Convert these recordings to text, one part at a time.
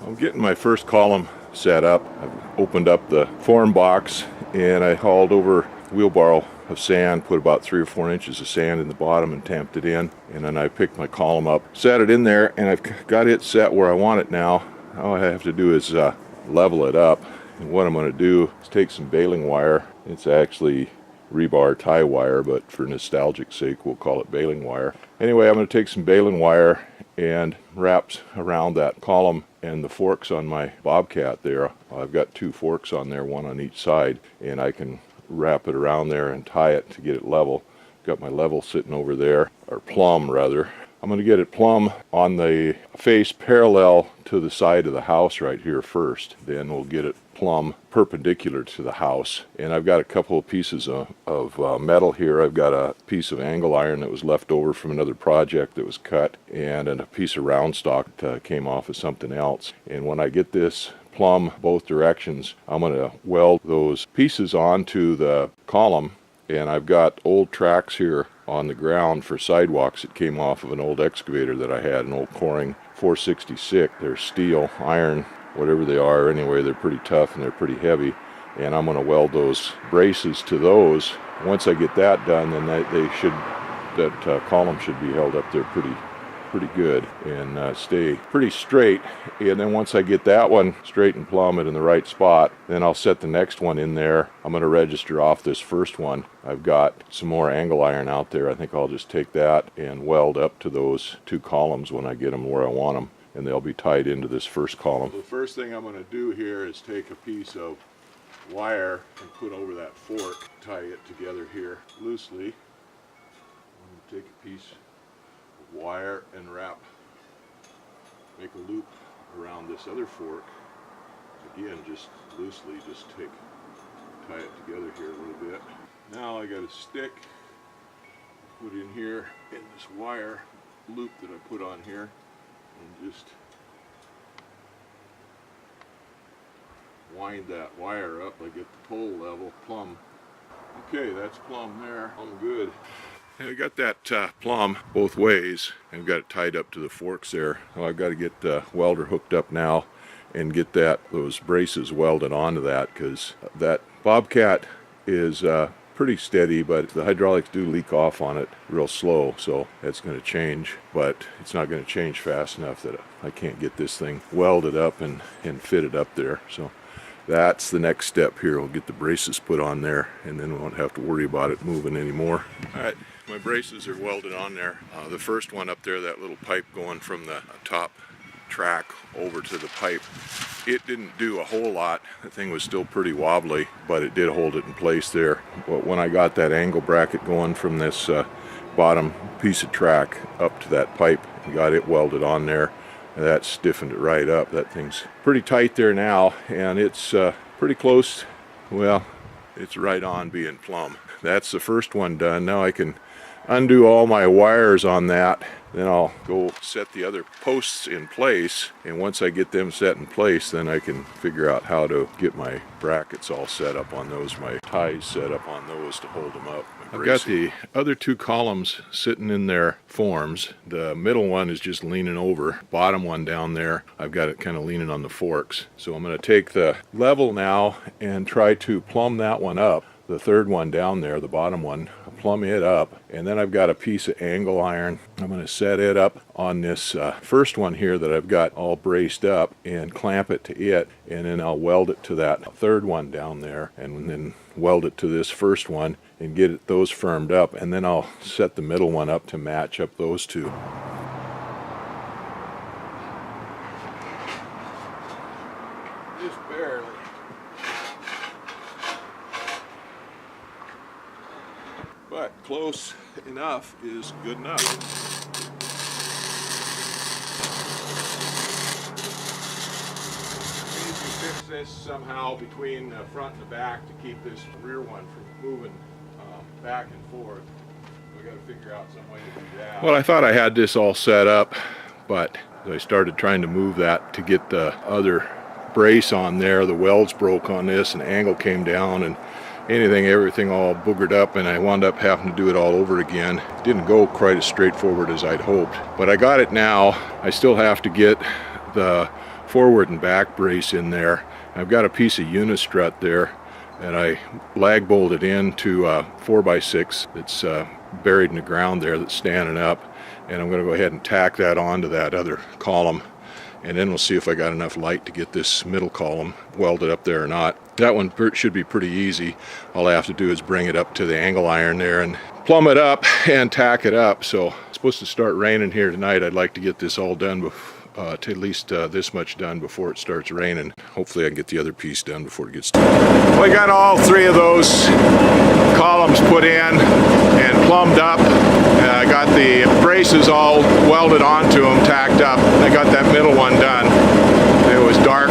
I'm getting my first column set up. I've opened up the form box and I hauled over a wheelbarrow of sand, put about 3 or 4 inches of sand in the bottom and tamped it in, and then I picked my column up, set it in there, and I've got it set where I want it now. All I have to do is level it up, and what I'm going to do is take some baling wire. It's actually rebar tie wire, but for nostalgic sake we'll call it baling wire. Anyway, I'm going to take some baling wire and wrap around that column and the forks on my Bobcat there. I've got 2 forks on there, one on each side, and I can wrap it around there and tie it to get it level. Got my level sitting over there, or plumb rather. I'm going to get it plumb on the face parallel to the side of the house right here first. Then we'll get it plumb perpendicular to the house. And I've got a couple of pieces of metal here. I've got a piece of angle iron that was left over from another project that was cut, and a piece of round stock that came off of something else. And when I get this plumb both directions, I'm going to weld those pieces onto the column. And I've got old tracks here on the ground for sidewalks that came off of an old excavator that I had, an old coring 466. They're steel, iron, whatever they are. Anyway, they're pretty tough and they're pretty heavy. And I'm going to weld those braces to those. Once I get that done, then that column should be held up there pretty good and stay pretty straight. And then once I get that one straight and plumb it in the right spot, then I'll set the next one in there. I'm going to register off this first one. I've got some more angle iron out there. I think I'll just take that and weld up to those 2 columns when I get them where I want them, and they'll be tied into this first column. The first thing I'm going to do here is take a piece of wire and put over that fork, tie it together here loosely. I'm going to take a piece wire and make a loop around this other fork. Again, just loosely, tie it together here a little bit. Now I got a stick, put in here in this wire loop that I put on here, and just wind that wire up. I get the pole level plumb. Okay, that's plumb there. I'm good. I got that plumb both ways and got it tied up to the forks there. So I've got to get the welder hooked up now and get those braces welded onto that, because that Bobcat is pretty steady, but the hydraulics do leak off on it real slow, so that's going to change, but it's not going to change fast enough that I can't get this thing welded up and fitted up there. So that's the next step here. We'll get the braces put on there, and then we won't have to worry about it moving anymore. All right, my braces are welded on there. The first one up there, that little pipe going from the top track over to the pipe, it didn't do a whole lot. The thing was still pretty wobbly, but it did hold it in place there. But when I got that angle bracket going from this bottom piece of track up to that pipe and got it welded on there, that stiffened it right up. That thing's pretty tight there now, and it's pretty close. Well, it's right on being plumb. That's the first one done. Now I can undo all my wires on that. Then I'll go set the other posts in place, and once I get them set in place, then I can figure out how to get my brackets all set up on those, my ties set up on those to hold them up. I've got the other 2 columns sitting in their forms. The middle one is just leaning over. Bottom one down there, I've got it kind of leaning on the forks. So I'm going to take the level now and try to plumb that one up. The third one down there, the bottom one, plumb it up, and then I've got a piece of angle iron. I'm going to set it up on this first one here that I've got all braced up and clamp it to it, and then I'll weld it to that third one down there, and then weld it to this first one and get those firmed up, and then I'll set the middle one up to match up those 2. Just barely. But close enough is good enough. We need to fix this somehow between the front and the back to keep this rear one from moving back and forth. We got to figure out some way to do that. Well, I thought I had this all set up, but I started trying to move that to get the other brace on there. The welds broke on this, and the angle came down, and everything all boogered up, and I wound up having to do it all over again. It didn't go quite as straightforward as I'd hoped, but I got it now. I still have to get the forward and back brace in there. I've got a piece of unistrut there, and I lag bolted into a 4x6 that's buried in the ground there that's standing up, and I'm going to go ahead and tack that onto that other column, and then we'll see if I got enough light to get this middle column welded up there or not. That one should be pretty easy. All I have to do is bring it up to the angle iron there and plumb it up and tack it up. So it's supposed to start raining here tonight. I'd like to get this all done to at least this much done before it starts raining. Hopefully I can get the other piece done before it gets done. We got all three of those columns put in and plumbed up. I got the braces all welded onto them, tacked up. I got that middle one done. It was dark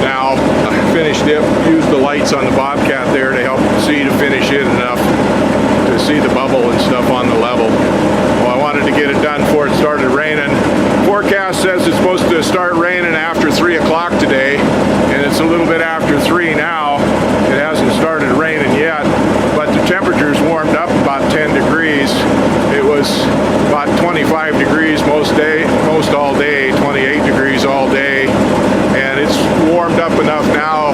now. I finished it, used the lights on the Bobcat there to help see to finish it enough to see the bubble and stuff on the level. Well, I wanted to get it done before it started raining. Forecast says it's supposed to start raining after 3 o'clock today, and it's a little bit after 3 now. It hasn't started raining yet, but the temperature's warmed up about 10 degrees. It was about 25 degrees most all day, 28 degrees all day, and it's warmed up enough now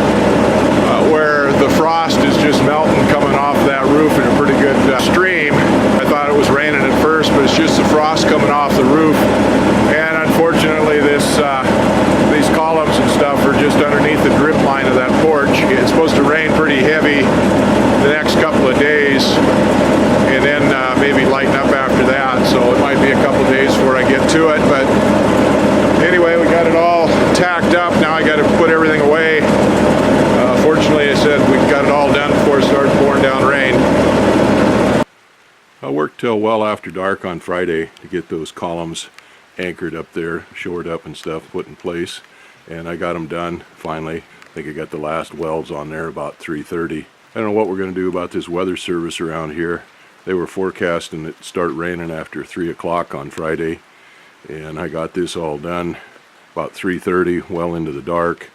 where the frost is just melting coming off that roof in a pretty good stream. I thought it was raining at first, but it's just the frost coming off the roof. And unfortunately, these columns and stuff are just underneath the drip line of that porch. It's supposed to rain pretty heavy the next couple of days, and then maybe lighten up after that. So it might be a couple of days before I get to it. But anyway, we got it all tacked up. Now I got to put everything away. Fortunately, I said we got it all done before it started pouring down rain. I worked till well after dark on Friday to get those columns anchored up there, shored up and stuff, put in place, and I got them done finally. I think I got the last welds on there about 3:30. I don't know what we're going to do about this weather service around here. They were forecasting it to start raining after 3 o'clock on Friday, and I got this all done about 3:30, well into the dark,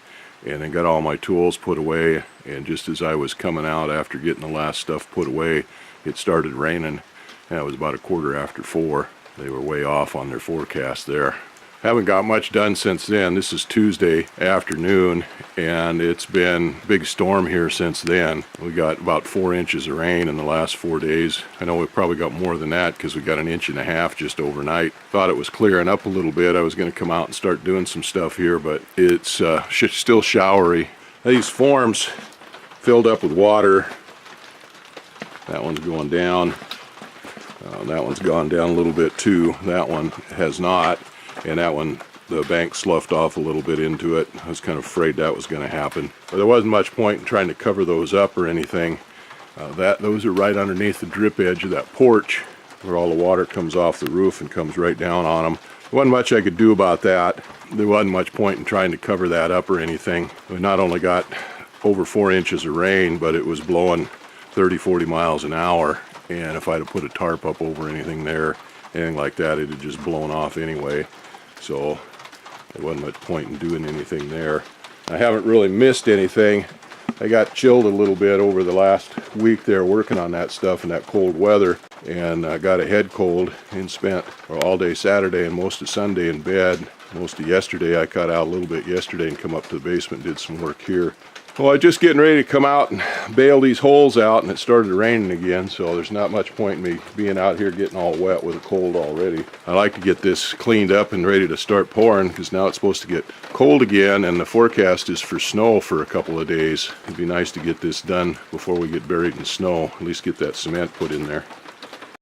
and then got all my tools put away. And just as I was coming out after getting the last stuff put away, it started raining, and it was about 4:15. They were way off on their forecast there. Haven't got much done since then. This is Tuesday afternoon, and it's been a big storm here since then. We got about 4 inches of rain in the last 4 days. I know we probably got more than that because we got 1.5 inches just overnight. Thought it was clearing up a little bit. I was going to come out and start doing some stuff here, but it's still showery. These forms filled up with water. That one's going down. That one's gone down a little bit too. That one has not. And that one, the bank sloughed off a little bit into it. I was kind of afraid that was going to happen. But there wasn't much point in trying to cover those up or anything. Those are right underneath the drip edge of that porch, where all the water comes off the roof and comes right down on them. There wasn't much I could do about that. There wasn't much point in trying to cover that up or anything. We not only got over 4 inches of rain, but it was blowing 30-40 miles an hour. And if I'd have put a tarp up over anything there, anything like that, it had just blown off anyway. So there wasn't much point in doing anything there. I haven't really missed anything. I got chilled a little bit over the last week there working on that stuff in that cold weather, and I got a head cold and spent all day Saturday and most of Sunday in bed. Most of yesterday, I cut out a little bit yesterday and come up to the basement and did some work here. Well, I was just getting ready to come out and bail these holes out, and it started raining again, so there's not much point in me being out here getting all wet with a cold already. I like to get this cleaned up and ready to start pouring, because now it's supposed to get cold again, and the forecast is for snow for a couple of days. It'd be nice to get this done before we get buried in snow, at least get that cement put in there.